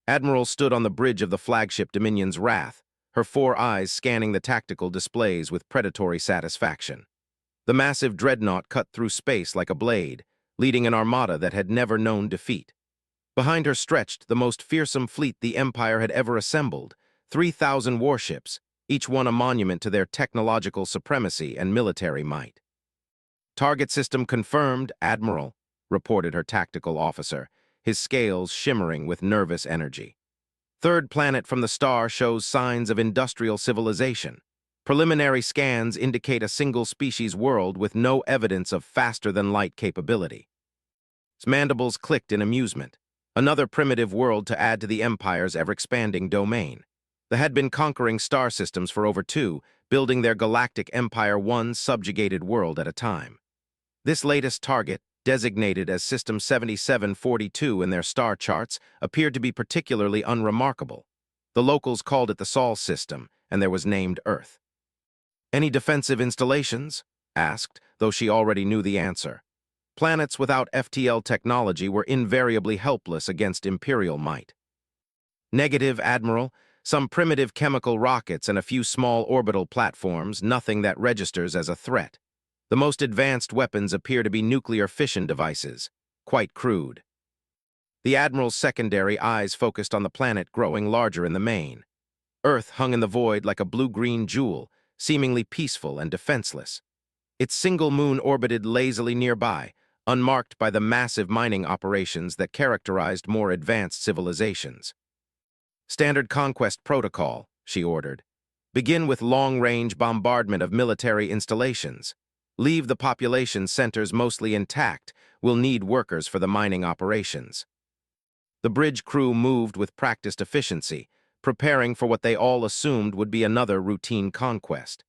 Admiral stood on the bridge of the flagship Dominion's Wrath, her four eyes scanning the tactical displays with predatory satisfaction. The massive dreadnought cut through space like a blade, leading an armada that had never known defeat. Behind her stretched the most fearsome fleet the Empire had ever assembled, 3,000 warships, each one a monument to their technological supremacy and military might. "Target system confirmed, Admiral," reported her tactical officer, his scales shimmering with nervous energy. "Third planet from the star shows signs of industrial civilization. Preliminary scans indicate a single-species world with no evidence of faster-than-light capability." His mandibles clicked in amusement. Another primitive world to add to the Empire's ever-expanding domain. They had been conquering star systems for over two, building their galactic empire one subjugated world at a time. This latest target, designated as System 7742 in their star charts, appeared to be particularly unremarkable. The locals called it the Sol system, and there was named Earth. "Any defensive installations?" asked, though she already knew the answer. Planets without FTL technology were invariably helpless against Imperial might. "Negative, Admiral. Some primitive chemical rockets and a few small orbital platforms, nothing that registers as a threat. The most advanced weapons appear to be nuclear fission devices, quite crude." The Admiral's secondary eyes focused on the planet growing larger in the main. Earth hung in the void like a blue-green jewel, seemingly peaceful and defenseless. Its single moon orbited lazily nearby, unmarked by the massive mining operations that characterized more advanced civilizations. "Standard conquest protocol," she ordered. "Begin with long-range bombardment of military installations. Leave the population centers mostly intact. We'll need workers for the mining operations." The bridge crew moved with practiced efficiency, preparing for what they all assumed would be another routine conquest.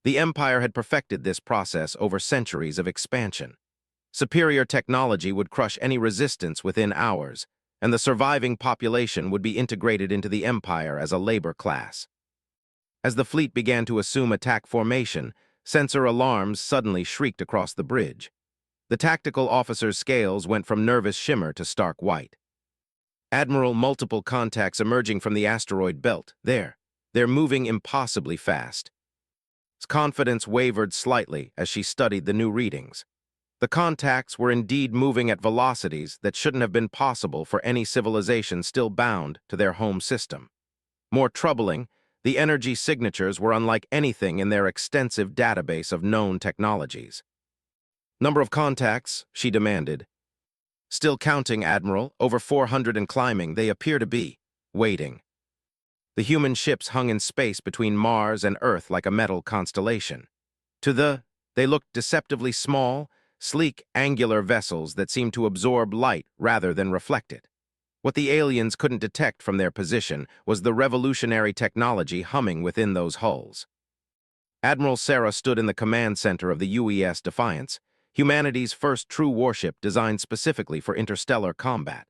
The Empire had perfected this process over centuries of expansion. Superior technology would crush any resistance within hours, and the surviving population would be integrated into the Empire as a labor class. As the fleet began to assume attack formation, sensor alarms suddenly shrieked across the bridge. The tactical officer's scales went from nervous shimmer to stark white. "Admiral, multiple contacts emerging from the asteroid belt. They're moving impossibly fast." His confidence wavered slightly as she studied the new readings. The contacts were indeed moving at velocities that shouldn't have been possible for any civilization still bound to their home system. More troubling, the energy signatures were unlike anything in their extensive database of known technologies. "Number of contacts?" she demanded. "Still counting, Admiral. Over 400 and climbing. They appear to be waiting." The human ships hung in space between Mars and Earth like a metal constellation. They looked deceptively small, sleek, angular vessels that seemed to absorb light rather than reflect it. What the aliens couldn't detect from their position was the revolutionary technology humming within those hulls. Admiral Sarah stood in the command center of the UES Defiance, humanity's first true warship designed specifically for interstellar combat.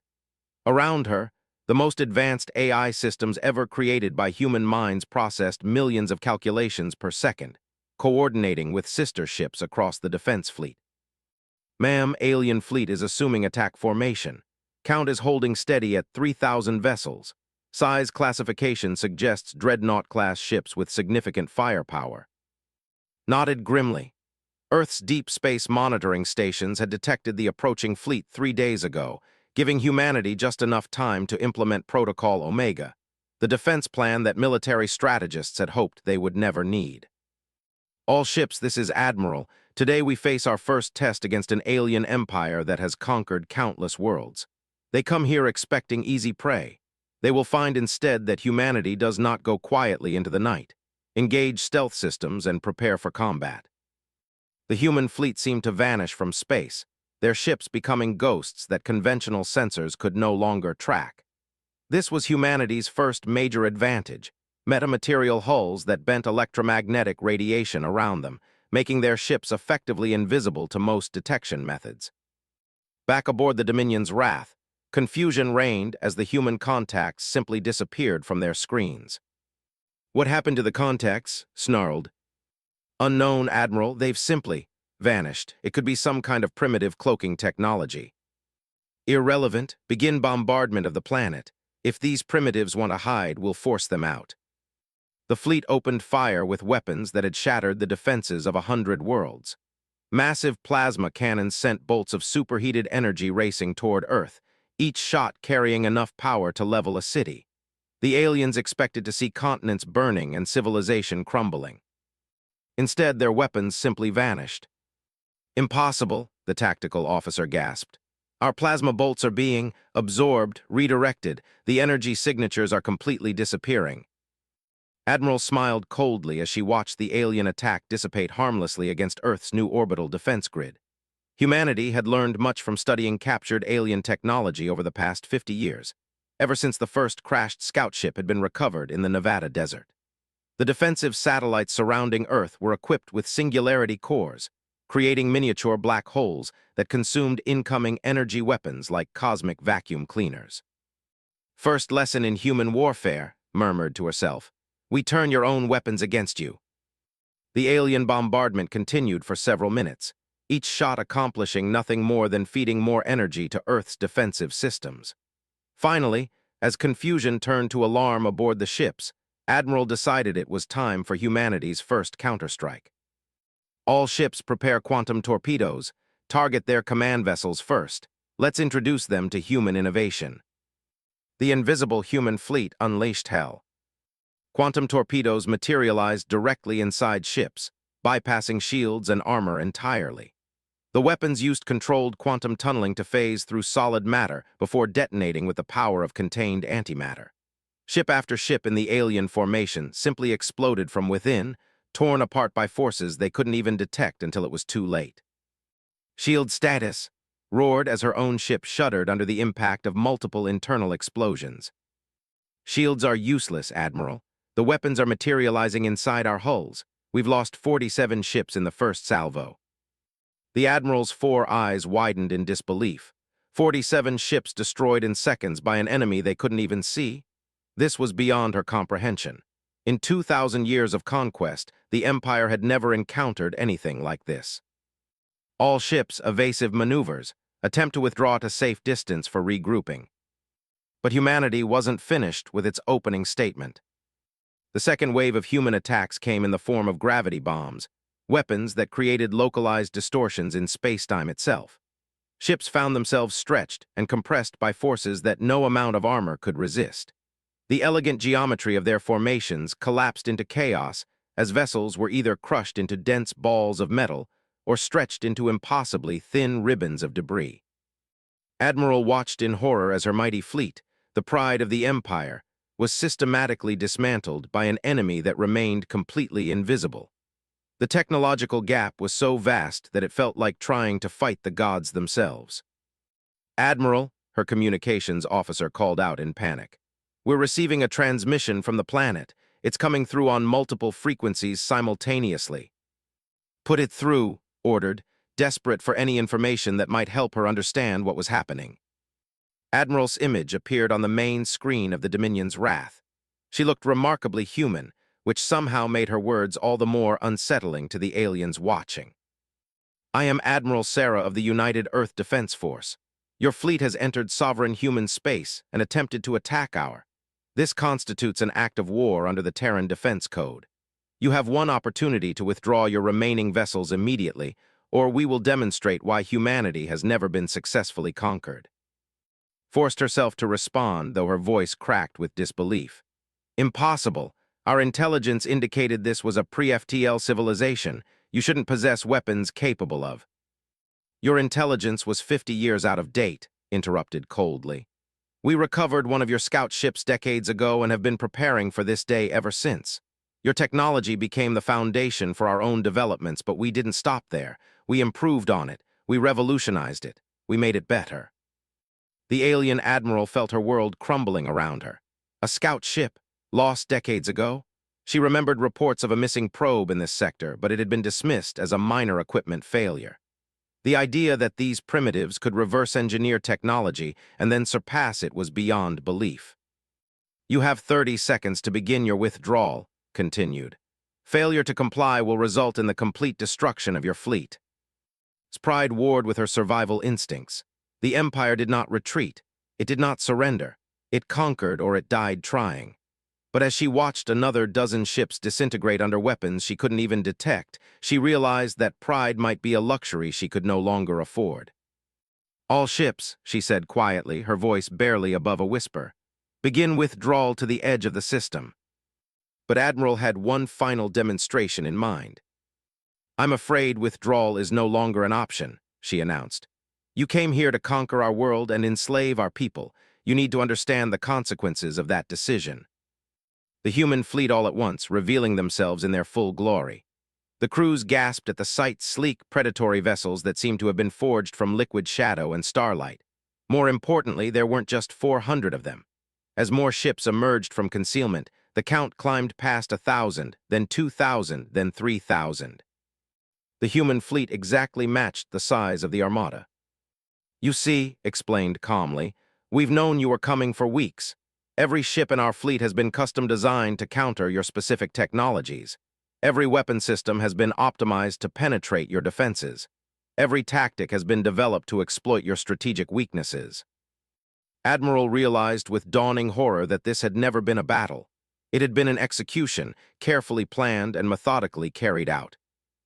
Around her, the most advanced AI systems ever created by human minds processed millions of calculations per second, coordinating with sister ships across the defense fleet. "Ma'am, alien fleet is assuming attack formation. Count is holding steady at 3,000 vessels. Size classification suggests dreadnought-class ships with significant firepower." Nodded grimly. Earth's deep space monitoring stations had detected the approaching fleet 3 days ago, giving humanity just enough time to implement Protocol Omega, the defense plan that military strategists had hoped they would never need. "All ships, this is Admiral. Today we face our first test against an alien empire that has conquered countless worlds. They come here expecting easy prey. They will find instead that humanity does not go quietly into the night. Engage stealth systems and prepare for combat." The human fleet seemed to vanish from space, their ships becoming ghosts that conventional sensors could no longer track. This was humanity's first major advantage: metamaterial hulls that bent electromagnetic radiation around them, making their ships effectively invisible to most detection methods. Back aboard the Dominion's Wrath, confusion reigned as the human contacts simply disappeared from their screens. "What happened to the contacts?" snarled. "Unknown, Admiral. They've simply vanished. It could be some kind of primitive cloaking technology." "Irrelevant. Begin bombardment of the planet. If these primitives want to hide, we'll force them out. The fleet opened fire with weapons that had shattered the defenses of 100 worlds. Massive plasma cannons sent bolts of superheated energy racing toward Earth, each shot carrying enough power to level a city. The aliens expected to see continents burning and civilization crumbling. Instead, their weapons simply vanished. "Impossible," the tactical officer gasped. "Our plasma bolts are being absorbed, redirected. The energy signatures are completely disappearing." Admiral smiled coldly as she watched the alien attack dissipate harmlessly against Earth's new orbital defense grid. Humanity had learned much from studying captured alien technology over the past 50 years, ever since the first crashed scout ship had been recovered in the Nevada desert. The defensive satellites surrounding Earth were equipped with singularity cores, creating miniature black holes that consumed incoming energy weapons like cosmic vacuum cleaners. "First lesson in human warfare," murmured to herself. "We turn your own weapons against you." The alien bombardment continued for several minutes, each shot accomplishing nothing more than feeding more energy to Earth's defensive systems. Finally, as confusion turned to alarm aboard the ships, Admiral decided it was time for humanity's first counterstrike. "All ships prepare quantum torpedoes. Target their command vessels first. Let's introduce them to human innovation." The invisible human fleet unleashed hell. Quantum torpedoes materialized directly inside ships, bypassing shields and armor entirely. The weapons used controlled quantum tunneling to phase through solid matter before detonating with the power of contained antimatter. Ship after ship in the alien formation simply exploded from within, torn apart by forces they couldn't even detect until it was too late. "Shield status," roared as her own ship shuddered under the impact of multiple internal explosions. "Shields are useless, Admiral. The weapons are materializing inside our hulls. We've lost 47 ships in the first salvo." The Admiral's four eyes widened in disbelief. 47 ships destroyed in seconds by an enemy they couldn't even see? This was beyond her comprehension. In 2,000 years of conquest, the Empire had never encountered anything like this. "All ships, evasive maneuvers. Attempt to withdraw to safe distance for regrouping." But humanity wasn't finished with its opening statement. The second wave of human attacks came in the form of gravity bombs, weapons that created localized distortions in space-time itself. Ships found themselves stretched and compressed by forces that no amount of armor could resist. The elegant geometry of their formations collapsed into chaos as vessels were either crushed into dense balls of metal or stretched into impossibly thin ribbons of debris. Admiral watched in horror as her mighty fleet, the pride of the Empire, was systematically dismantled by an enemy that remained completely invisible. The technological gap was so vast that it felt like trying to fight the gods themselves. "Admiral," her communications officer called out in panic. "We're receiving a transmission from the planet. It's coming through on multiple frequencies simultaneously." "Put it through," ordered, desperate for any information that might help her understand what was happening. Admiral's image appeared on the main screen of the Dominion's Wrath. She looked remarkably human, which somehow made her words all the more unsettling to the aliens watching. "I am Admiral Sarah of the United Earth Defense Force. Your fleet has entered sovereign human space and attempted to attack our. This constitutes an act of war under the Terran Defense Code. You have one opportunity to withdraw your remaining vessels immediately, or we will demonstrate why humanity has never been successfully conquered." Forced herself to respond, though her voice cracked with disbelief. "Impossible. Our intelligence indicated this was a pre-FTL civilization. You shouldn't possess weapons capable of." "Your intelligence was 50 years out of date," interrupted coldly. "We recovered one of your scout ships decades ago and have been preparing for this day ever since. Your technology became the foundation for our own developments, but we didn't stop there. We improved on it. We revolutionized it. We made it better." The alien admiral felt her world crumbling around her. A scout ship, lost decades ago? She remembered reports of a missing probe in this sector, but it had been dismissed as a minor equipment failure. The idea that these primitives could reverse engineer technology and then surpass it was beyond belief. "You have 30 seconds to begin your withdrawal," continued. "Failure to comply will result in the complete destruction of your fleet." Pride warred with her survival instincts. The Empire did not retreat. It did not surrender. It conquered or it died trying. But as she watched another dozen ships disintegrate under weapons she couldn't even detect, she realized that pride might be a luxury she could no longer afford. "All ships," she said quietly, her voice barely above a whisper, "begin withdrawal to the edge of the system." But Admiral had one final demonstration in mind. "I'm afraid withdrawal is no longer an option," she announced. "You came here to conquer our world and enslave our people. You need to understand the consequences of that decision." The human fleet all at once, revealing themselves in their full glory. The crews gasped at the sight, sleek, predatory vessels that seemed to have been forged from liquid shadow and starlight. More importantly, there weren't just 400 of them. As more ships emerged from concealment, the count climbed past 1,000, then 2,000, then 3,000. The human fleet exactly matched the size of the armada. "You see," explained calmly, "we've known you were coming for weeks. Every ship in our fleet has been custom designed to counter your specific technologies. Every weapon system has been optimized to penetrate your defenses. Every tactic has been developed to exploit your strategic weaknesses." Admiral realized with dawning horror that this had never been a battle. It had been an execution, carefully planned and methodically carried out.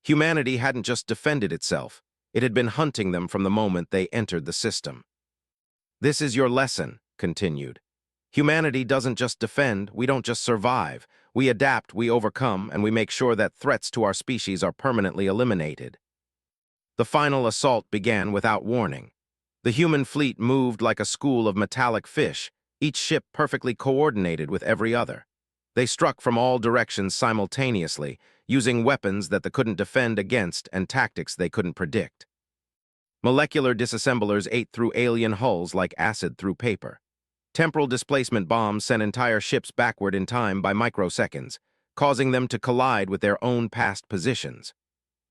Humanity hadn't just defended itself, it had been hunting them from the moment they entered the system. "This is your lesson," continued. "Humanity doesn't just defend, we don't just survive. We adapt, we overcome, and we make sure that threats to our species are permanently eliminated." The final assault began without warning. The human fleet moved like a school of metallic fish, each ship perfectly coordinated with every other. They struck from all directions simultaneously, using weapons that they couldn't defend against and tactics they couldn't predict. Molecular disassemblers ate through alien hulls like acid through paper. Temporal displacement bombs sent entire ships backward in time by microseconds, causing them to collide with their own past positions.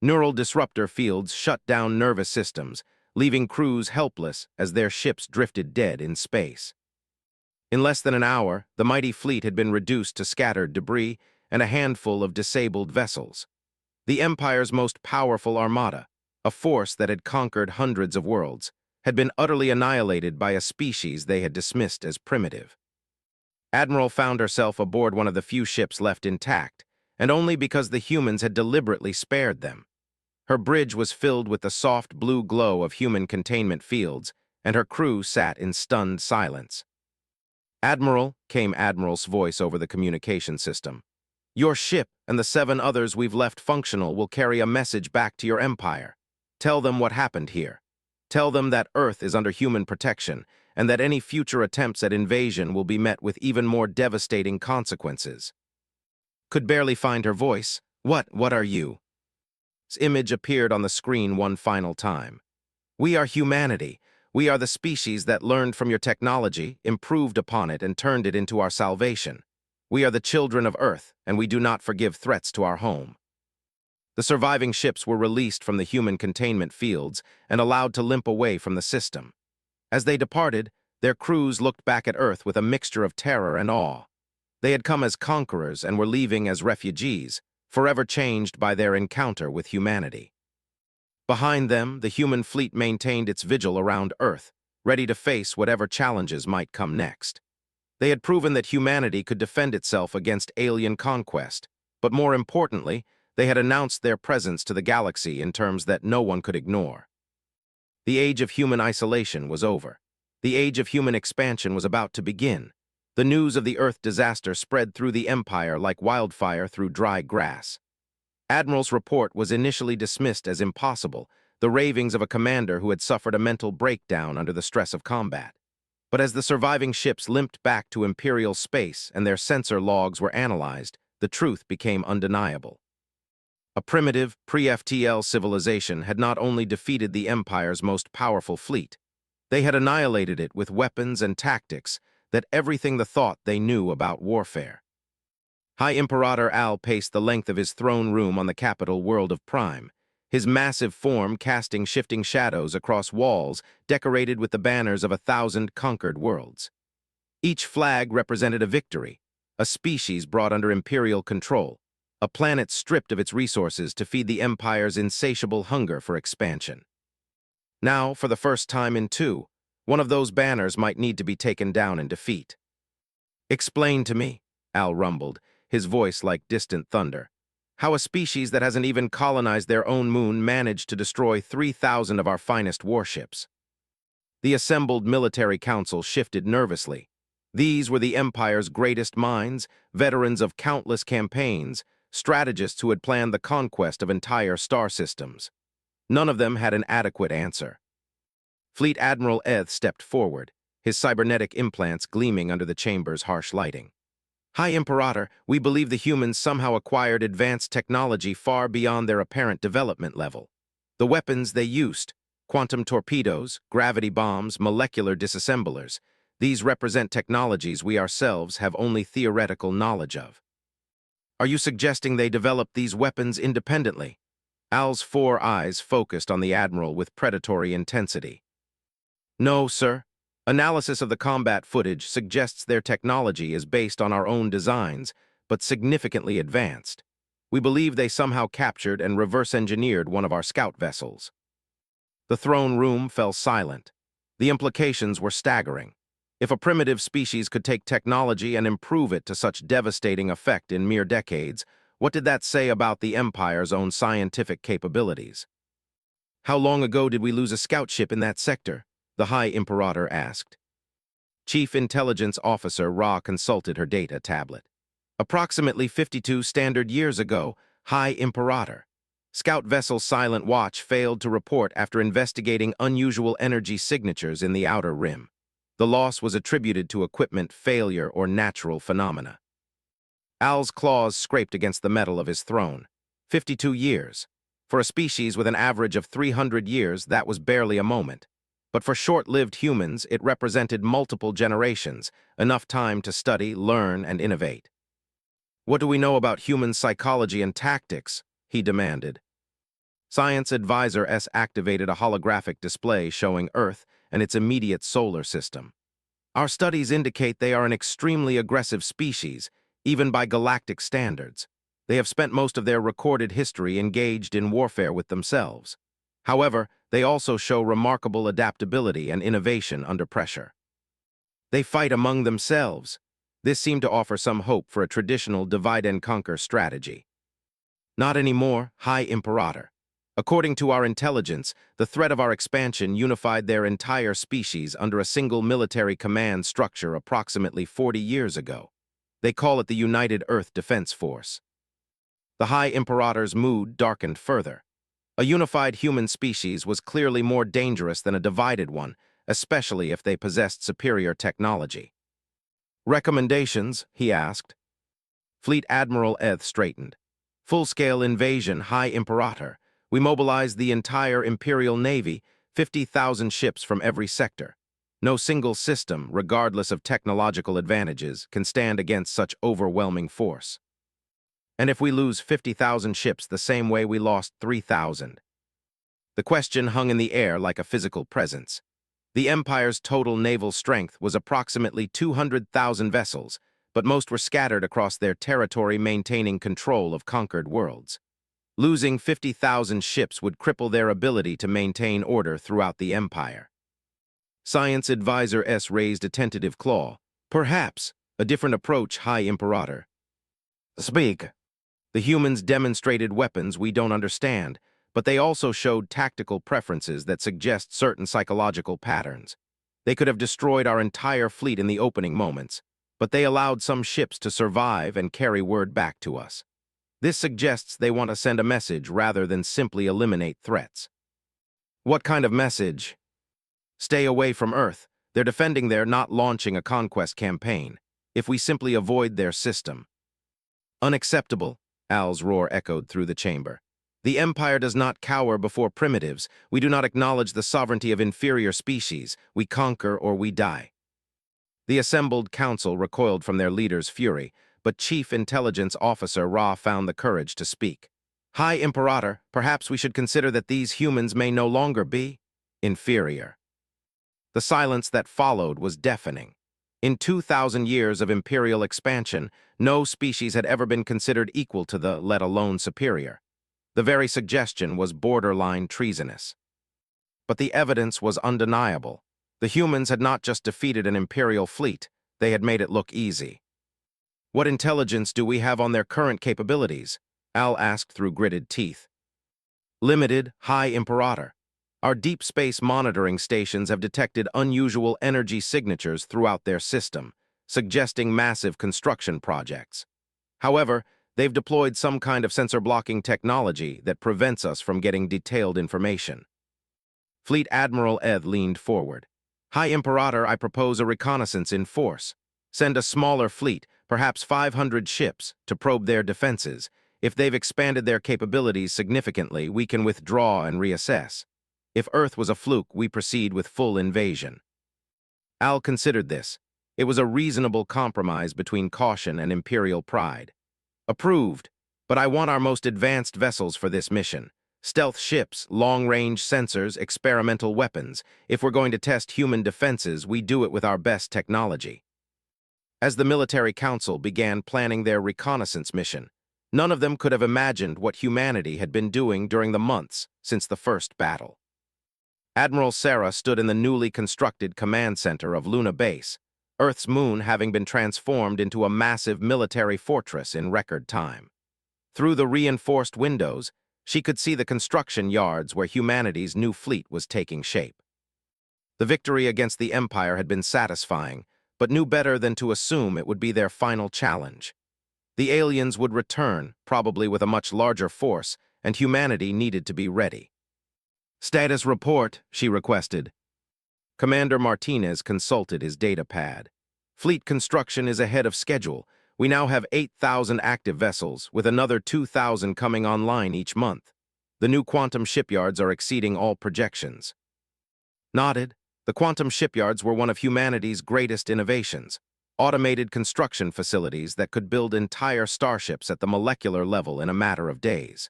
Neural disruptor fields shut down nervous systems, leaving crews helpless as their ships drifted dead in space. In less than an hour, the mighty fleet had been reduced to scattered debris and a handful of disabled vessels. The Empire's most powerful armada, a force that had conquered hundreds of worlds, had been utterly annihilated by a species they had dismissed as primitive. Admiral found herself aboard one of the few ships left intact, and only because the humans had deliberately spared them. Her bridge was filled with the soft blue glow of human containment fields, and her crew sat in stunned silence. "Admiral," came Admiral's voice over the communication system, "your ship and the 7 others we've left functional will carry a message back to your Empire. Tell them what happened here. Tell them that Earth is under human protection, and that any future attempts at invasion will be met with even more devastating consequences." Could barely find her voice. What are you?" His image appeared on the screen one final time. "We are humanity. We are the species that learned from your technology, improved upon it, and turned it into our salvation. We are the children of Earth, and we do not forgive threats to our home." The surviving ships were released from the human containment fields and allowed to limp away from the system. As they departed, their crews looked back at Earth with a mixture of terror and awe. They had come as conquerors and were leaving as refugees, forever changed by their encounter with humanity. Behind them, the human fleet maintained its vigil around Earth, ready to face whatever challenges might come next. They had proven that humanity could defend itself against alien conquest, but more importantly, they had announced their presence to the galaxy in terms that no one could ignore. The age of human isolation was over. The age of human expansion was about to begin. The news of the Earth disaster spread through the Empire like wildfire through dry grass. Admiral's report was initially dismissed as impossible, the ravings of a commander who had suffered a mental breakdown under the stress of combat. But as the surviving ships limped back to Imperial space and their sensor logs were analyzed, the truth became undeniable. A primitive, pre-FTL civilization had not only defeated the Empire's most powerful fleet, they had annihilated it with weapons and tactics that everything the thought they knew about warfare. High Imperator Al paced the length of his throne room on the capital world of Prime, his massive form casting shifting shadows across walls decorated with the banners of 1,000 conquered worlds. Each flag represented a victory, a species brought under Imperial control, a planet stripped of its resources to feed the Empire's insatiable hunger for expansion. Now, for the first time in one of those banners might need to be taken down in defeat. Explain to me, Al rumbled, his voice like distant thunder, how a species that hasn't even colonized their own moon managed to destroy 3,000 of our finest warships. The assembled military council shifted nervously. These were the Empire's greatest minds, veterans of countless campaigns, strategists who had planned the conquest of entire star systems. None of them had an adequate answer. Fleet Admiral Eth stepped forward, his cybernetic implants gleaming under the chamber's harsh lighting. High Imperator, we believe the humans somehow acquired advanced technology far beyond their apparent development level. The weapons they used, quantum torpedoes, gravity bombs, molecular disassemblers, these represent technologies we ourselves have only theoretical knowledge of. Are you suggesting they developed these weapons independently? Al's four eyes focused on the Admiral with predatory intensity. No, sir. Analysis of the combat footage suggests their technology is based on our own designs, but significantly advanced. We believe they somehow captured and reverse-engineered one of our scout vessels. The throne room fell silent. The implications were staggering. If a primitive species could take technology and improve it to such devastating effect in mere decades, what did that say about the Empire's own scientific capabilities? How long ago did we lose a scout ship in that sector? The High Imperator asked. Chief Intelligence Officer Ra consulted her data tablet. Approximately 52 standard years ago, High Imperator. Scout vessel Silent Watch failed to report after investigating unusual energy signatures in the outer rim. The loss was attributed to equipment failure or natural phenomena. Al's claws scraped against the metal of his throne. 52 years. For a species with an average of 300 years, that was barely a moment. But for short-lived humans, it represented multiple generations, enough time to study, learn, and innovate. What do we know about human psychology and tactics? He demanded. Science Advisor S activated a holographic display showing Earth and its immediate solar system. Our studies indicate they are an extremely aggressive species, even by galactic standards. They have spent most of their recorded history engaged in warfare with themselves. However, they also show remarkable adaptability and innovation under pressure. They fight among themselves. This seemed to offer some hope for a traditional divide-and-conquer strategy. Not anymore, High Imperator. According to our intelligence, the threat of our expansion unified their entire species under a single military command structure approximately 40 years ago. They call it the United Earth Defense Force. The High Imperator's mood darkened further. A unified human species was clearly more dangerous than a divided one, especially if they possessed superior technology. Recommendations, he asked. Fleet Admiral Eth straightened. Full-scale invasion, High Imperator. We mobilized the entire Imperial Navy, 50,000 ships from every sector. No single system, regardless of technological advantages, can stand against such overwhelming force. And if we lose 50,000 ships the same way we lost 3,000? The question hung in the air like a physical presence. The Empire's total naval strength was approximately 200,000 vessels, but most were scattered across their territory maintaining control of conquered worlds. Losing 50,000 ships would cripple their ability to maintain order throughout the Empire. Science Advisor S raised a tentative claw. Perhaps a different approach, High Imperator. Speak. The humans demonstrated weapons we don't understand, but they also showed tactical preferences that suggest certain psychological patterns. They could have destroyed our entire fleet in the opening moments, but they allowed some ships to survive and carry word back to us. This suggests they want to send a message rather than simply eliminate threats. What kind of message? Stay away from Earth. They're defending there, not launching a conquest campaign. If we simply avoid their system. Unacceptable, Al's roar echoed through the chamber. The Empire does not cower before primitives. We do not acknowledge the sovereignty of inferior species. We conquer or we die. The assembled council recoiled from their leader's fury, but Chief Intelligence Officer Ra found the courage to speak. High Imperator, perhaps we should consider that these humans may no longer be inferior. The silence that followed was deafening. In 2,000 years of Imperial expansion, no species had ever been considered equal to the, let alone superior. The very suggestion was borderline treasonous. But the evidence was undeniable. The humans had not just defeated an Imperial fleet, they had made it look easy. "What intelligence do we have on their current capabilities?" Al asked through gritted teeth. "Limited, high Imperator. Our deep space monitoring stations have detected unusual energy signatures throughout their system, suggesting massive construction projects. However, they've deployed some kind of sensor-blocking technology that prevents us from getting detailed information." Fleet Admiral Ed leaned forward. "High Imperator, I propose a reconnaissance in force. Send a smaller fleet, perhaps 500 ships, to probe their defenses. If they've expanded their capabilities significantly, we can withdraw and reassess. If Earth was a fluke, we proceed with full invasion." Al considered this. It was a reasonable compromise between caution and Imperial pride. "Approved, but I want our most advanced vessels for this mission. Stealth ships, long-range sensors, experimental weapons. If we're going to test human defenses, we do it with our best technology." As the military council began planning their reconnaissance mission, none of them could have imagined what humanity had been doing during the months since the first battle. Admiral Sarah stood in the newly constructed command center of Luna Base, Earth's moon having been transformed into a massive military fortress in record time. Through the reinforced windows, she could see the construction yards where humanity's new fleet was taking shape. The victory against the Empire had been satisfying, but knew better than to assume it would be their final challenge. The aliens would return, probably with a much larger force, and humanity needed to be ready. "Status report," she requested. Commander Martinez consulted his data pad. "Fleet construction is ahead of schedule. We now have 8,000 active vessels, with another 2,000 coming online each month. The new quantum shipyards are exceeding all projections." Nodded. The quantum shipyards were one of humanity's greatest innovations, automated construction facilities that could build entire starships at the molecular level in a matter of days.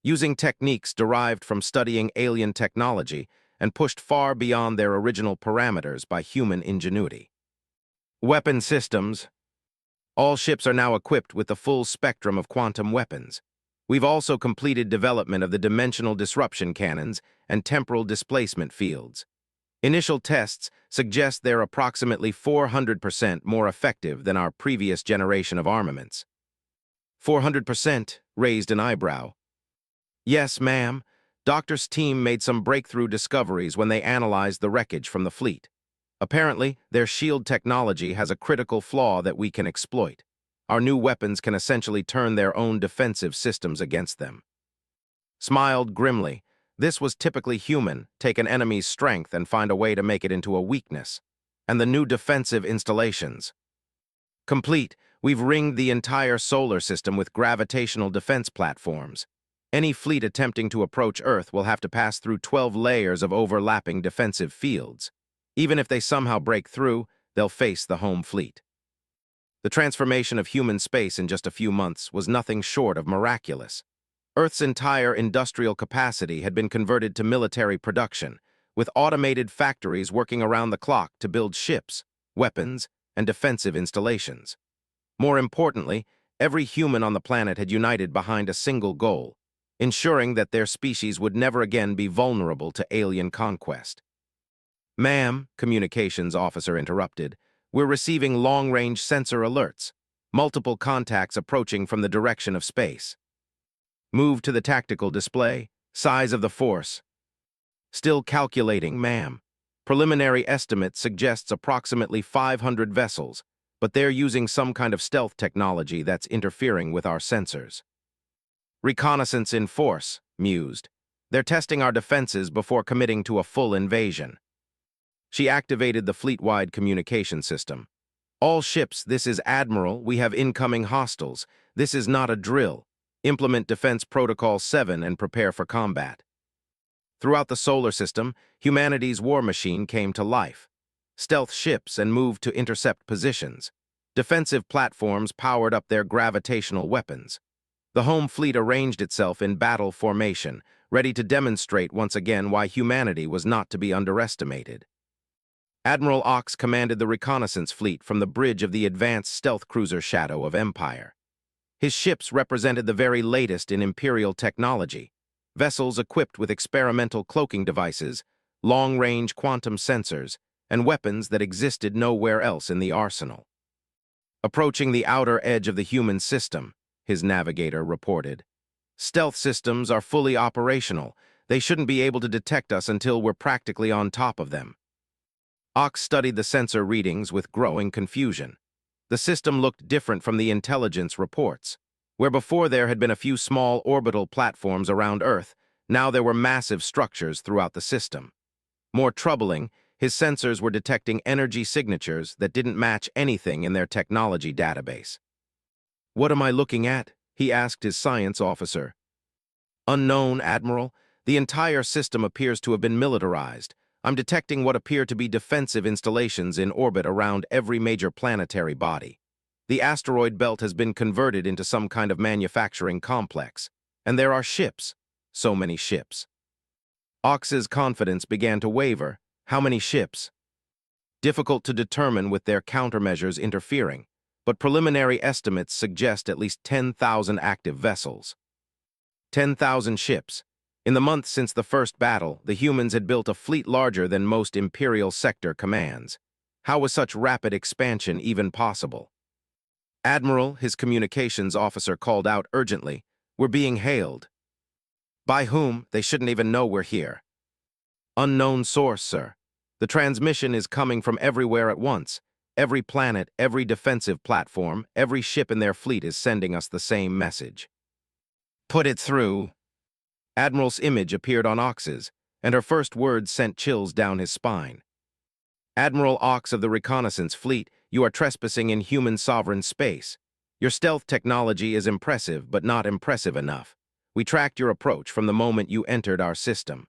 Using techniques derived from studying alien technology and pushed far beyond their original parameters by human ingenuity. Weapon systems. All ships are now equipped with the full spectrum of quantum weapons. We've also completed development of the dimensional disruption cannons and temporal displacement fields. Initial tests suggest they're approximately 400% more effective than our previous generation of armaments. 400%, raised an eyebrow. "Yes, ma'am. Doctor's team made some breakthrough discoveries when they analyzed the wreckage from the fleet. Apparently, their shield technology has a critical flaw that we can exploit. Our new weapons can essentially turn their own defensive systems against them." Smiled grimly. This was typically human, take an enemy's strength and find a way to make it into a weakness. And the new defensive installations. "Complete. We've ringed the entire solar system with gravitational defense platforms. Any fleet attempting to approach Earth will have to pass through 12 layers of overlapping defensive fields. Even if they somehow break through, they'll face the home fleet." The transformation of human space in just a few months was nothing short of miraculous. Earth's entire industrial capacity had been converted to military production, with automated factories working around the clock to build ships, weapons, and defensive installations. More importantly, every human on the planet had united behind a single goal, ensuring that their species would never again be vulnerable to alien conquest. "Ma'am," communications officer interrupted, "we're receiving long-range sensor alerts. Multiple contacts approaching from the direction of space." "Move to the tactical display. Size of the force." "Still calculating, ma'am. Preliminary estimate suggests approximately 500 vessels, but they're using some kind of stealth technology that's interfering with our sensors." "Reconnaissance in force," mused. "They're testing our defenses before committing to a full invasion." She activated the fleet-wide communication system. "All ships, this is Admiral. We have incoming hostiles. This is not a drill. Implement Defense Protocol 7 and prepare for combat." Throughout the solar system, humanity's war machine came to life. Stealth ships and moved to intercept positions. Defensive platforms powered up their gravitational weapons. The home fleet arranged itself in battle formation, ready to demonstrate once again why humanity was not to be underestimated. Admiral Ox commanded the reconnaissance fleet from the bridge of the advanced stealth cruiser Shadow of Empire. His ships represented the very latest in Imperial technology, vessels equipped with experimental cloaking devices, long-range quantum sensors, and weapons that existed nowhere else in the arsenal. Approaching the outer edge of the human system, his navigator reported. Stealth systems are fully operational. They shouldn't be able to detect us until we're practically on top of them. Ox studied the sensor readings with growing confusion. The system looked different from the intelligence reports. Where before there had been a few small orbital platforms around Earth, now there were massive structures throughout the system. More troubling, his sensors were detecting energy signatures that didn't match anything in their technology database. "What am I looking at?" he asked his science officer. "Unknown, Admiral. The entire system appears to have been militarized. I'm detecting what appear to be defensive installations in orbit around every major planetary body. The asteroid belt has been converted into some kind of manufacturing complex. And there are ships. So many ships." Ox's confidence began to waver. How many ships? Difficult to determine with their countermeasures interfering, but preliminary estimates suggest at least 10,000 active vessels. 10,000 ships. In the months since the first battle, the humans had built a fleet larger than most Imperial sector commands. How was such rapid expansion even possible? "Admiral," his communications officer called out urgently, "we're being hailed." "By whom? They shouldn't even know we're here." "Unknown source, sir. The transmission is coming from everywhere at once. Every planet, every defensive platform, every ship in their fleet is sending us the same message." "Put it through." Admiral's image appeared on Ox's, and her first words sent chills down his spine. "Admiral Ox of the Reconnaissance Fleet, you are trespassing in human sovereign space. Your stealth technology is impressive, but not impressive enough. We tracked your approach from the moment you entered our system."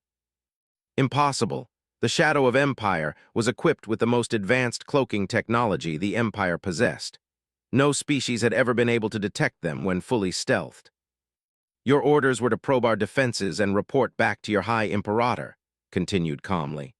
"Impossible. The Shadow of Empire was equipped with the most advanced cloaking technology the Empire possessed. No species had ever been able to detect them when fully stealthed. Your orders were to probe our defenses and report back to your High Imperator," continued calmly.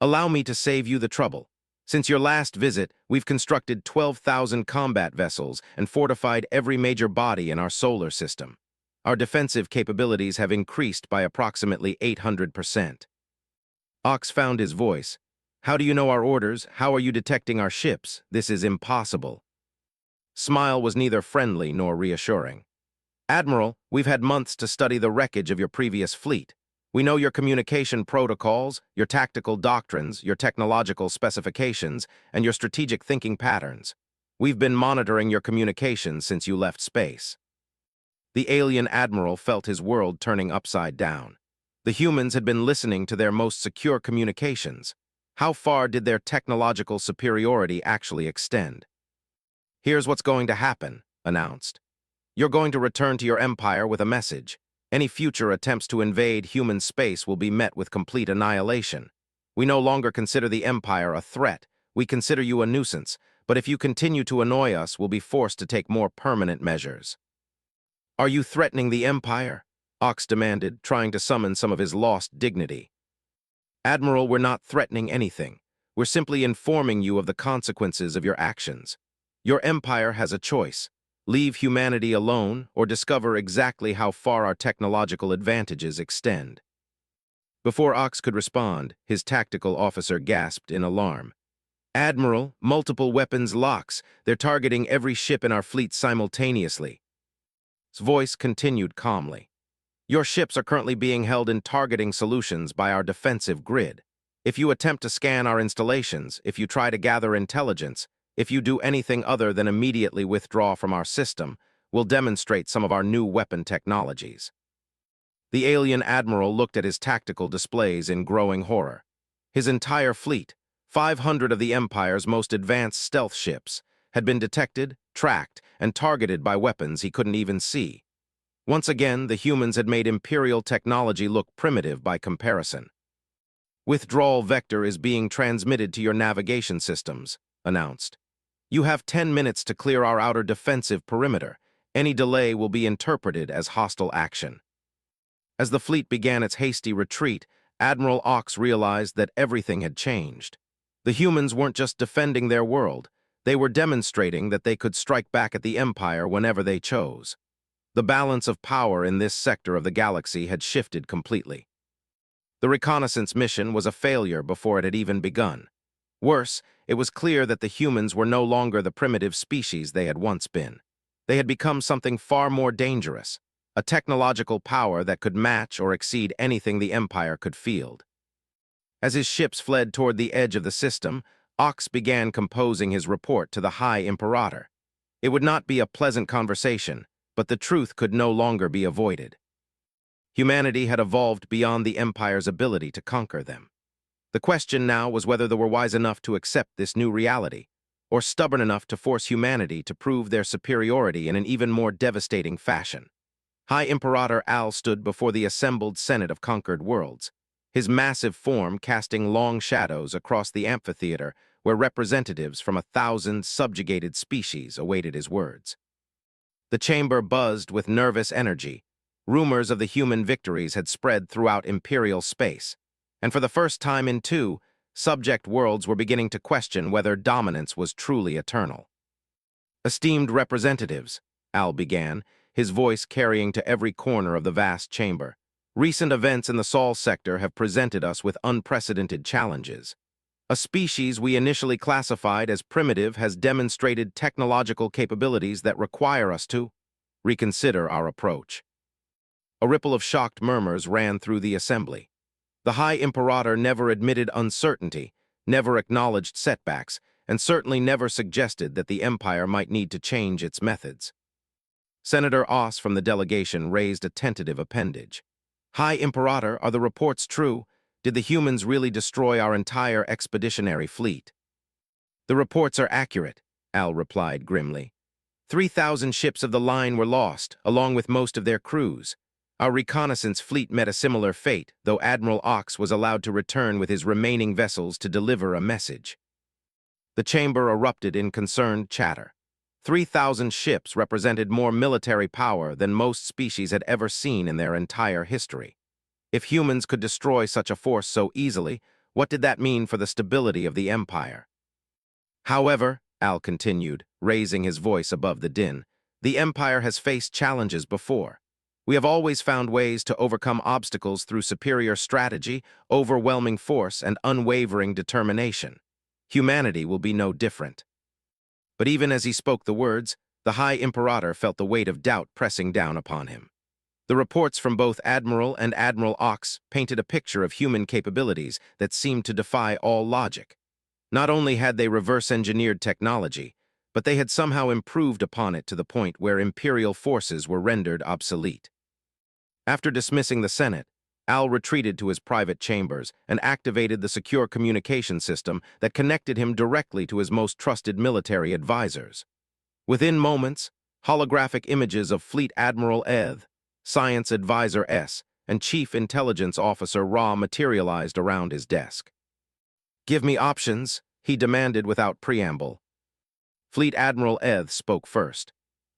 "Allow me to save you the trouble. Since your last visit, we've constructed 12,000 combat vessels and fortified every major body in our solar system. Our defensive capabilities have increased by approximately 800%. Ox found his voice. "How do you know our orders? How are you detecting our ships? This is impossible." Smile was neither friendly nor reassuring. "Admiral, we've had months to study the wreckage of your previous fleet. We know your communication protocols, your tactical doctrines, your technological specifications, and your strategic thinking patterns. We've been monitoring your communications since you left space." The alien admiral felt his world turning upside down. The humans had been listening to their most secure communications. How far did their technological superiority actually extend? "Here's what's going to happen," announced. "You're going to return to your empire with a message. Any future attempts to invade human space will be met with complete annihilation. We no longer consider the empire a threat. We consider you a nuisance, but if you continue to annoy us, we'll be forced to take more permanent measures." "Are you threatening the empire?" Ox demanded, trying to summon some of his lost dignity. "Admiral, we're not threatening anything. We're simply informing you of the consequences of your actions. Your empire has a choice. Leave humanity alone, or discover exactly how far our technological advantages extend." Before Ox could respond, his tactical officer gasped in alarm. "Admiral, multiple weapons locks. They're targeting every ship in our fleet simultaneously." His voice continued calmly. "Your ships are currently being held in targeting solutions by our defensive grid. If you attempt to scan our installations, if you try to gather intelligence, if you do anything other than immediately withdraw from our system, we'll demonstrate some of our new weapon technologies." The alien admiral looked at his tactical displays in growing horror. His entire fleet, 500 of the Empire's most advanced stealth ships, had been detected, tracked, and targeted by weapons he couldn't even see. Once again, the humans had made Imperial technology look primitive by comparison. "Withdrawal vector is being transmitted to your navigation systems," announced. "You have 10 minutes to clear our outer defensive perimeter. Any delay will be interpreted as hostile action." As the fleet began its hasty retreat, Admiral Ox realized that everything had changed. The humans weren't just defending their world, they were demonstrating that they could strike back at the Empire whenever they chose. The balance of power in this sector of the galaxy had shifted completely. The reconnaissance mission was a failure before it had even begun. Worse, it was clear that the humans were no longer the primitive species they had once been. They had become something far more dangerous, a technological power that could match or exceed anything the Empire could field. As his ships fled toward the edge of the system, Ox began composing his report to the High Imperator. It would not be a pleasant conversation, but the truth could no longer be avoided. Humanity had evolved beyond the Empire's ability to conquer them. The question now was whether they were wise enough to accept this new reality, or stubborn enough to force humanity to prove their superiority in an even more devastating fashion. High Imperator Al stood before the assembled Senate of Conquered Worlds, his massive form casting long shadows across the amphitheater where representatives from 1,000 subjugated species awaited his words. The chamber buzzed with nervous energy. Rumors of the human victories had spread throughout Imperial space, and for the first time in two, subject worlds were beginning to question whether dominance was truly eternal. Esteemed representatives, Al began, his voice carrying to every corner of the vast chamber. Recent events in the Sol sector have presented us with unprecedented challenges. A species we initially classified as primitive has demonstrated technological capabilities that require us to reconsider our approach. A ripple of shocked murmurs ran through the assembly. The High Imperator never admitted uncertainty, never acknowledged setbacks, and certainly never suggested that the Empire might need to change its methods. Senator Oss from the delegation raised a tentative appendage. High Imperator, are the reports true? Did the humans really destroy our entire expeditionary fleet? The reports are accurate, Al replied grimly. 3,000 ships of the line were lost, along with most of their crews. Our reconnaissance fleet met a similar fate, though Admiral Ox was allowed to return with his remaining vessels to deliver a message. The chamber erupted in concerned chatter. 3,000 ships represented more military power than most species had ever seen in their entire history. If humans could destroy such a force so easily, what did that mean for the stability of the Empire? However, Al continued, raising his voice above the din, the Empire has faced challenges before. We have always found ways to overcome obstacles through superior strategy, overwhelming force, and unwavering determination. Humanity will be no different. But even as he spoke the words, the High Imperator felt the weight of doubt pressing down upon him. The reports from both Admiral and Admiral Ox painted a picture of human capabilities that seemed to defy all logic. Not only had they reverse-engineered technology, but they had somehow improved upon it to the point where Imperial forces were rendered obsolete. After dismissing the Senate, Al retreated to his private chambers and activated the secure communication system that connected him directly to his most trusted military advisors. Within moments, holographic images of Fleet Admiral Eth, Science Advisor S, and Chief Intelligence Officer Ra materialized around his desk. "Give me options," he demanded without preamble. Fleet Admiral Eth spoke first.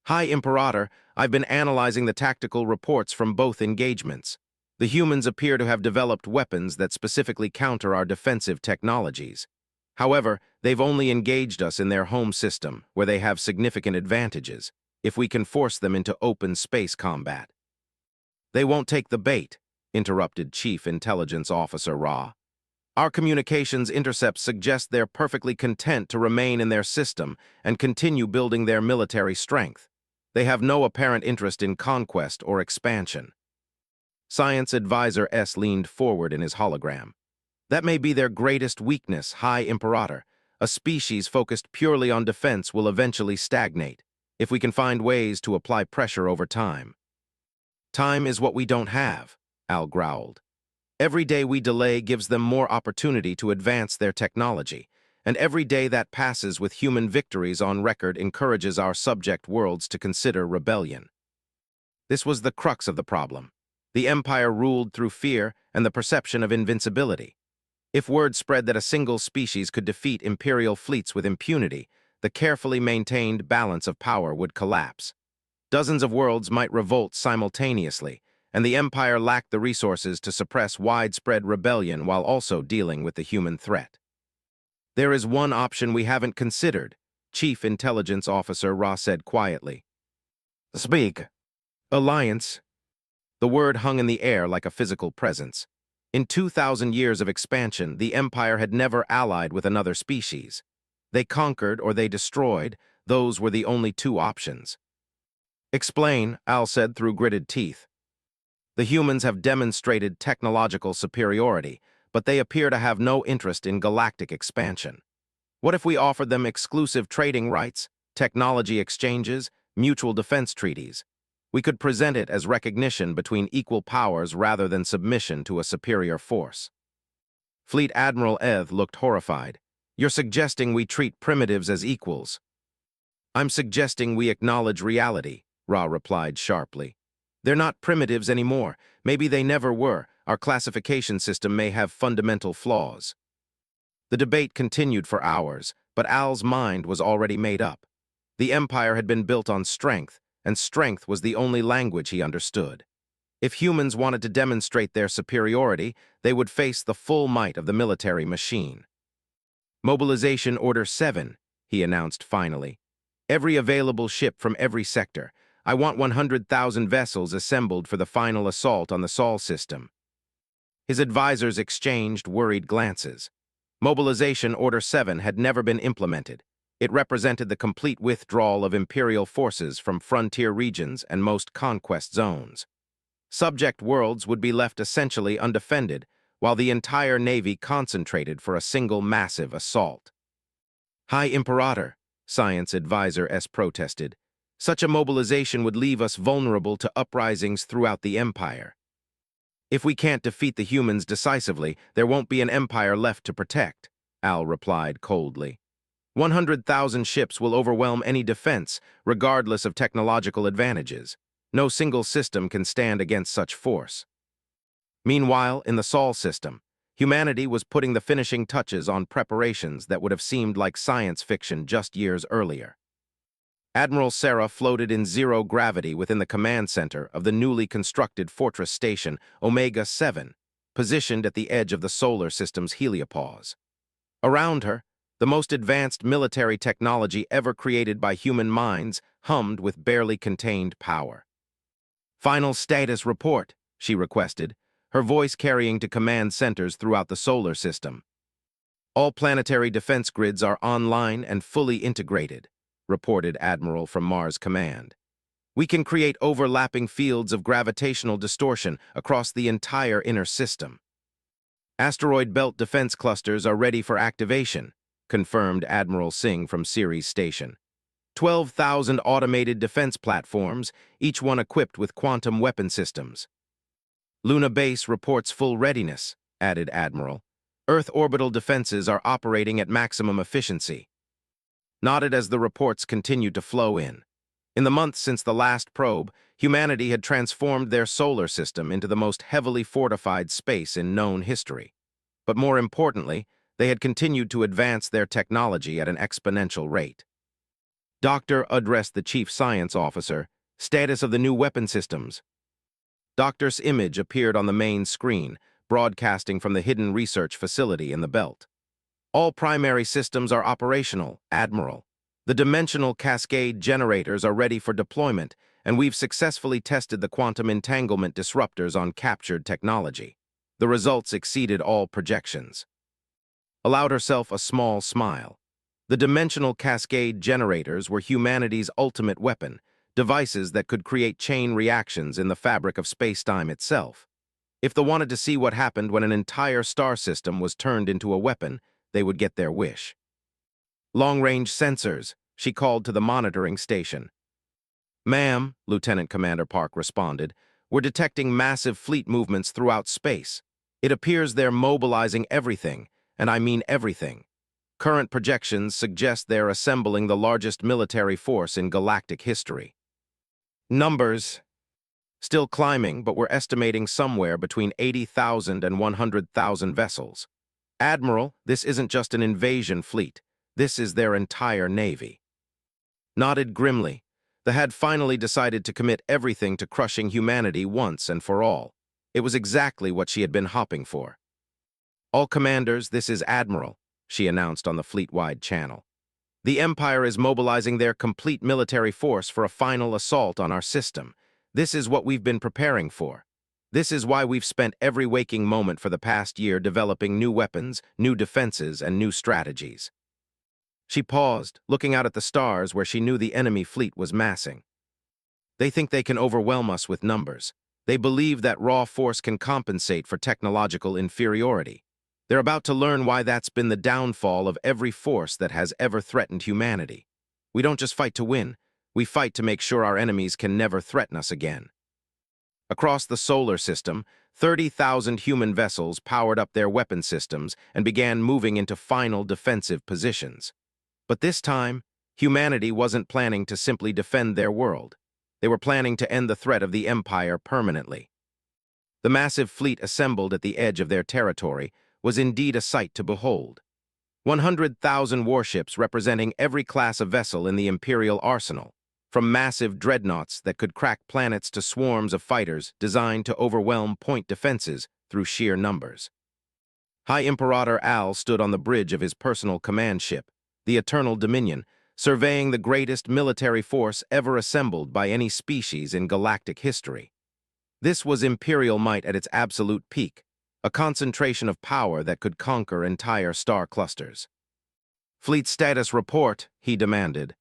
"High Imperator, I've been analyzing the tactical reports from both engagements. The humans appear to have developed weapons that specifically counter our defensive technologies. However, they've only engaged us in their home system, where they have significant advantages, if we can force them into open space combat." "They won't take the bait," interrupted Chief Intelligence Officer Ra. "Our communications intercepts suggest they're perfectly content to remain in their system and continue building their military strength. They have no apparent interest in conquest or expansion." Science Advisor S leaned forward in his hologram. "That may be their greatest weakness, High Imperator. A species focused purely on defense will eventually stagnate, if we can find ways to apply pressure over time." "Time is what we don't have," Al growled. "Every day we delay gives them more opportunity to advance their technology, and every day that passes with human victories on record encourages our subject worlds to consider rebellion." This was the crux of the problem. The Empire ruled through fear and the perception of invincibility. If word spread that a single species could defeat Imperial fleets with impunity, the carefully maintained balance of power would collapse. Dozens of worlds might revolt simultaneously, and the Empire lacked the resources to suppress widespread rebellion while also dealing with the human threat. "There is one option we haven't considered," Chief Intelligence Officer Ra said quietly. "Speak." "Alliance." The word hung in the air like a physical presence. In 2,000 years of expansion, the Empire had never allied with another species. They conquered or they destroyed. Those were the only two options. Explain, Al said through gritted teeth. The humans have demonstrated technological superiority, but they appear to have no interest in galactic expansion. What if we offered them exclusive trading rights, technology exchanges, mutual defense treaties? We could present it as recognition between equal powers rather than submission to a superior force. Fleet Admiral Eth looked horrified. You're suggesting we treat primitives as equals. I'm suggesting we acknowledge reality, Ra replied sharply. They're not primitives anymore. Maybe they never were. Our classification system may have fundamental flaws. The debate continued for hours, but Al's mind was already made up. The Empire had been built on strength, and strength was the only language he understood. If humans wanted to demonstrate their superiority, they would face the full might of the military machine. Mobilization Order 7, he announced finally. Every available ship from every sector. I want 100,000 vessels assembled for the final assault on the Sol system. His advisors exchanged worried glances. Mobilization Order 7 had never been implemented. It represented the complete withdrawal of Imperial forces from frontier regions and most conquest zones. Subject worlds would be left essentially undefended, while the entire Navy concentrated for a single massive assault. High Imperator, Science Advisor S protested. Such a mobilization would leave us vulnerable to uprisings throughout the Empire. If we can't defeat the humans decisively, there won't be an empire left to protect, Al replied coldly. 100,000 ships will overwhelm any defense, regardless of technological advantages. No single system can stand against such force. Meanwhile, in the Sol system, humanity was putting the finishing touches on preparations that would have seemed like science fiction just years earlier. Admiral Sarah floated in zero gravity within the command center of the newly constructed fortress station Omega-7, positioned at the edge of the solar system's heliopause. Around her, the most advanced military technology ever created by human minds hummed with barely contained power. Final status report, she requested, her voice carrying to command centers throughout the solar system. All planetary defense grids are online and fully integrated, reported Admiral from Mars Command. We can create overlapping fields of gravitational distortion across the entire inner system. Asteroid belt defense clusters are ready for activation, confirmed Admiral Singh from Ceres Station. 12,000 automated defense platforms, each one equipped with quantum weapon systems. Luna Base reports full readiness, added Admiral. Earth orbital defenses are operating at maximum efficiency. Nodded as the reports continued to flow in. In the months since the last probe, humanity had transformed their solar system into the most heavily fortified space in known history. But more importantly, they had continued to advance their technology at an exponential rate. Doctor addressed the Chief Science Officer. Status of the new weapon systems. Doctor's image appeared on the main screen, broadcasting from the hidden research facility in the belt. All primary systems are operational, Admiral. The dimensional cascade generators are ready for deployment, and we've successfully tested the quantum entanglement disruptors on captured technology. The results exceeded all projections. Allowed herself a small smile. The dimensional cascade generators were humanity's ultimate weapon, devices that could create chain reactions in the fabric of space-time itself. If they wanted to see what happened when an entire star system was turned into a weapon, they would get their wish. Long-range sensors, she called to the monitoring station. Ma'am, Lieutenant Commander Park responded, we're detecting massive fleet movements throughout space. It appears they're mobilizing everything, and I mean everything. Current projections suggest they're assembling the largest military force in galactic history. Numbers. Still climbing, but we're estimating somewhere between 80,000 and 100,000 vessels. Admiral, this isn't just an invasion fleet. This is their entire navy. Nodded grimly. The had finally decided to commit everything to crushing humanity once and for all. It was exactly what she had been hoping for. All commanders, this is Admiral, she announced on the fleet-wide channel. The Empire is mobilizing their complete military force for a final assault on our system. This is what we've been preparing for. This is why we've spent every waking moment for the past year developing new weapons, new defenses, and new strategies. She paused, looking out at the stars where she knew the enemy fleet was massing. They think they can overwhelm us with numbers. They believe that raw force can compensate for technological inferiority. They're about to learn why that's been the downfall of every force that has ever threatened humanity. We don't just fight to win, we fight to make sure our enemies can never threaten us again. Across the solar system, 30,000 human vessels powered up their weapon systems and began moving into final defensive positions. But this time, humanity wasn't planning to simply defend their world. They were planning to end the threat of the Empire permanently. The massive fleet assembled at the edge of their territory was indeed a sight to behold. 100,000 warships representing every class of vessel in the Imperial arsenal, from massive dreadnoughts that could crack planets to swarms of fighters designed to overwhelm point defenses through sheer numbers. High Imperator Al stood on the bridge of his personal command ship, the Eternal Dominion, surveying the greatest military force ever assembled by any species in galactic history. This was Imperial might at its absolute peak, a concentration of power that could conquer entire star clusters. "Fleet status report," he demanded.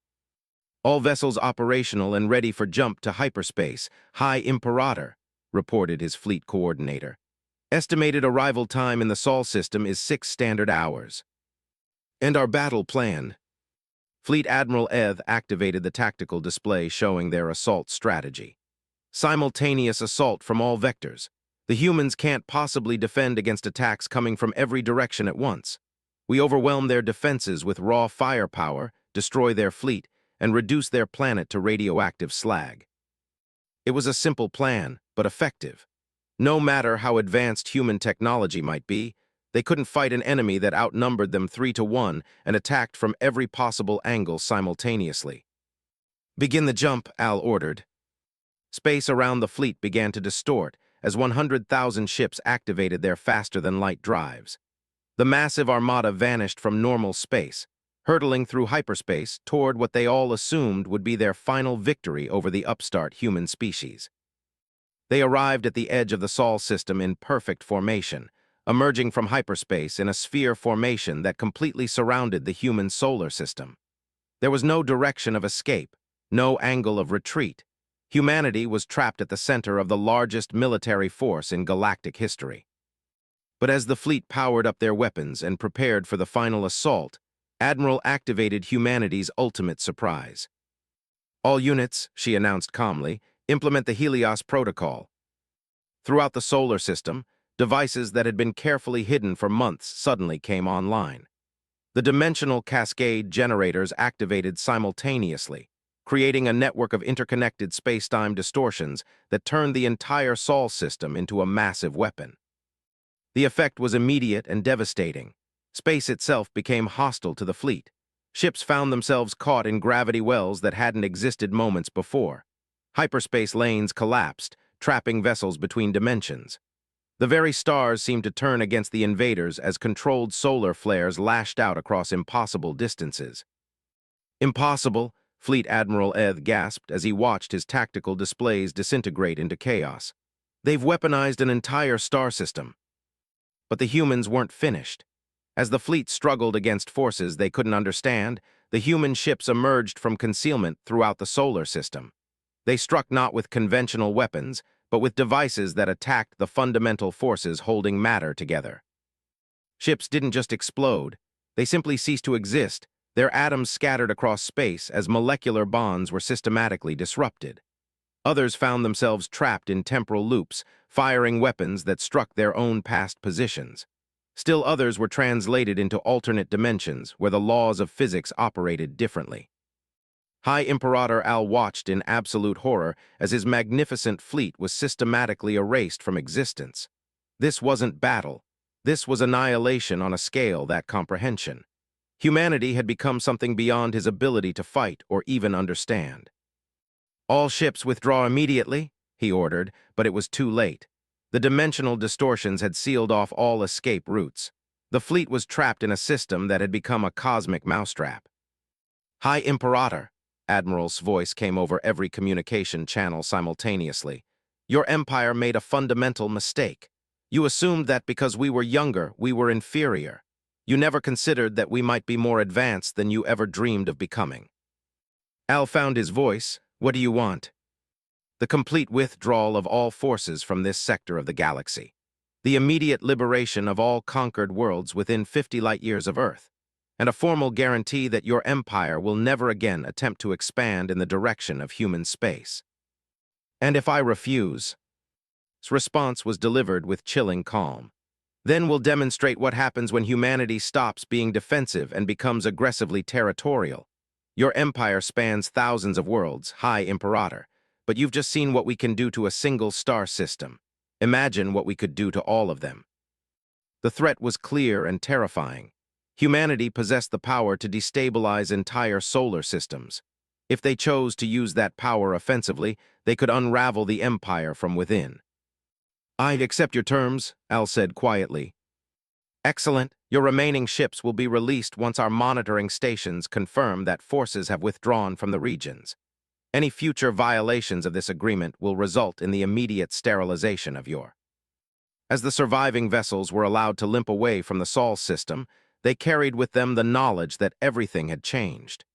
"All vessels operational and ready for jump to hyperspace, High Imperator," reported his fleet coordinator. "Estimated arrival time in the Sol system is 6 standard hours. And our battle plan." Fleet Admiral Eth activated the tactical display showing their assault strategy. Simultaneous assault from all vectors. The humans can't possibly defend against attacks coming from every direction at once. We overwhelm their defenses with raw firepower, destroy their fleet, and reduce their planet to radioactive slag. It was a simple plan, but effective. No matter how advanced human technology might be, they couldn't fight an enemy that outnumbered them 3-1 and attacked from every possible angle simultaneously. "Begin the jump," Al ordered. Space around the fleet began to distort as 100,000 ships activated their faster-than-light drives. The massive armada vanished from normal space, hurtling through hyperspace toward what they all assumed would be their final victory over the upstart human species. They arrived at the edge of the Sol system in perfect formation, emerging from hyperspace in a sphere formation that completely surrounded the human solar system. There was no direction of escape, no angle of retreat. Humanity was trapped at the center of the largest military force in galactic history. But as the fleet powered up their weapons and prepared for the final assault, Admiral activated humanity's ultimate surprise. "All units," she announced calmly, "implement the Helios protocol." Throughout the solar system, devices that had been carefully hidden for months suddenly came online. The dimensional cascade generators activated simultaneously, creating a network of interconnected space-time distortions that turned the entire Sol system into a massive weapon. The effect was immediate and devastating. Space itself became hostile to the fleet. Ships found themselves caught in gravity wells that hadn't existed moments before. Hyperspace lanes collapsed, trapping vessels between dimensions. The very stars seemed to turn against the invaders as controlled solar flares lashed out across impossible distances. "Impossible," Fleet Admiral Eth gasped as he watched his tactical displays disintegrate into chaos. "They've weaponized an entire star system." But the humans weren't finished. As the fleet struggled against forces they couldn't understand, the human ships emerged from concealment throughout the solar system. They struck not with conventional weapons, but with devices that attacked the fundamental forces holding matter together. Ships didn't just explode, they simply ceased to exist, their atoms scattered across space as molecular bonds were systematically disrupted. Others found themselves trapped in temporal loops, firing weapons that struck their own past positions. Still others were translated into alternate dimensions where the laws of physics operated differently. High Imperator Al watched in absolute horror as his magnificent fleet was systematically erased from existence. This wasn't battle. This was annihilation on a scale that comprehension. Humanity had become something beyond his ability to fight or even understand. "All ships withdraw immediately," he ordered, but it was too late. The dimensional distortions had sealed off all escape routes. The fleet was trapped in a system that had become a cosmic mousetrap. "High Imperator," Admiral's voice came over every communication channel simultaneously. Your empire made a fundamental mistake. You assumed that because we were younger, we were inferior. You never considered that we might be more advanced than you ever dreamed of becoming. Al found his voice. What do you want? The complete withdrawal of all forces from this sector of the galaxy. The immediate liberation of all conquered worlds within 50 light-years of Earth, and a formal guarantee that your empire will never again attempt to expand in the direction of human space. And if I refuse? His response was delivered with chilling calm. Then we'll demonstrate what happens when humanity stops being defensive and becomes aggressively territorial. Your empire spans thousands of worlds, High Imperator, but you've just seen what we can do to a single star system. Imagine what we could do to all of them. The threat was clear and terrifying. Humanity possessed the power to destabilize entire solar systems. If they chose to use that power offensively, they could unravel the empire from within. I accept your terms, Al said quietly. Excellent. Your remaining ships will be released once our monitoring stations confirm that forces have withdrawn from the regions. Any future violations of this agreement will result in the immediate sterilization of your. As the surviving vessels were allowed to limp away from the Sol system, they carried with them the knowledge that everything had changed.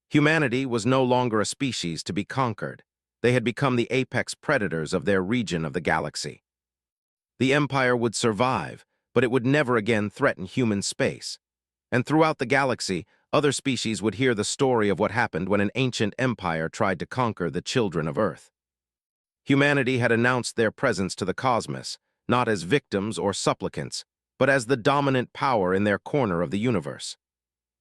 Humanity was no longer a species to be conquered. They had become the apex predators of their region of the galaxy. The Empire would survive, but it would never again threaten human space. And throughout the galaxy, other species would hear the story of what happened when an ancient empire tried to conquer the children of Earth. Humanity had announced their presence to the cosmos, not as victims or supplicants, but as the dominant power in their corner of the universe.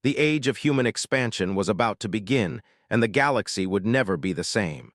The age of human expansion was about to begin, and the galaxy would never be the same.